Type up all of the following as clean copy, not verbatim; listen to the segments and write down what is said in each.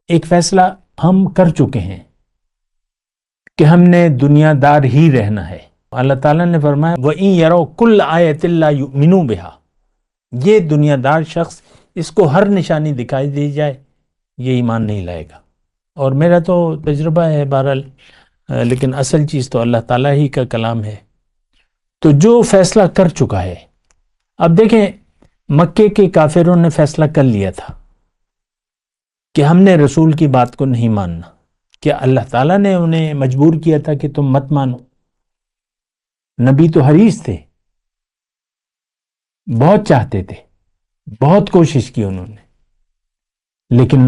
ایک فیصلہ ہم کر چکے ہیں کہ ہم نے دنیا دار ہی رہنا ہے۔ اللہ تعالیٰ نے فرمایا وَإِن يَرَوْا كُلَّ آيَةٍ لَا يُؤْمِنُوا بِهَا، یہ دنیا دار شخص اس کو ہر نشانی دکھائی دی جائے یہ ایمان نہیں لائے گا۔ اور میرا تو تجربہ ہے بہرحال، لیکن اصل چیز تو اللہ تعالیٰ ہی کا کلام ہے۔ تو جو فیصلہ کر چکا ہے، اب دیکھیں مکے کے کافروں نے فیصلہ کر لیا تھا کہ ہم نے رسول کی بات کو نہیں ماننا۔ کیا اللہ تعالیٰ نے انہیں مجبور کیا تھا کہ تم مت مانو؟ نبی تو حریص تھے، بہت چاہتے تھے، بہت کوشش کی انہوں نے، لیکن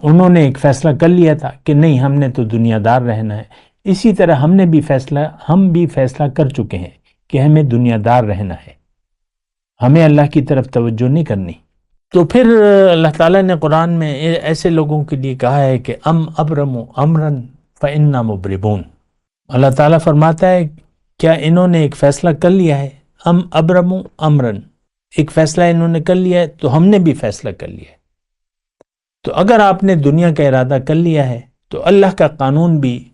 انہوں نے ایک فیصلہ کر لیا تھا کہ نہیں، ہم نے تو دنیا دار رہنا ہے۔ اسی طرح ہم بھی فیصلہ کر چکے ہیں کہ ہمیں دنیا دار رہنا ہے، ہمیں اللہ کی طرف توجہ نہیں کرنی۔ تو پھر اللہ تعالیٰ نے قرآن میں ایسے لوگوں کے لیے کہا ہے کہ ابرموا امرا فانا مبرمون۔ اللہ تعالیٰ فرماتا ہے کیا انہوں نے ایک فیصلہ کر لیا ہے؟ ابرموا امرا، ایک فیصلہ انہوں نے کر لیا ہے تو ہم نے بھی فیصلہ کر لیا ہے۔ تو اگر آپ نے دنیا کا ارادہ کر لیا ہے تو اللہ کا قانون بھی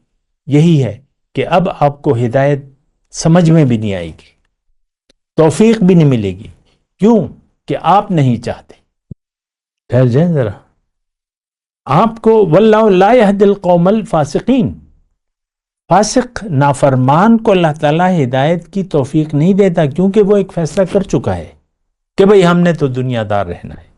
یہی ہے کہ اب آپ کو ہدایت سمجھ میں بھی نہیں آئے گی، توفیق بھی نہیں ملے گی۔ کیوں؟ کہ آپ نہیں چاہتے۔ ٹھہر جائیں ذرا، آپ کو واللہ لا یہدی القوم الفاسقین، فاسق نافرمان کو اللہ تعالیٰ ہدایت کی توفیق نہیں دیتا، کیونکہ وہ ایک فیصلہ کر چکا ہے کہ بھئی ہم نے تو دنیا دار رہنا ہے۔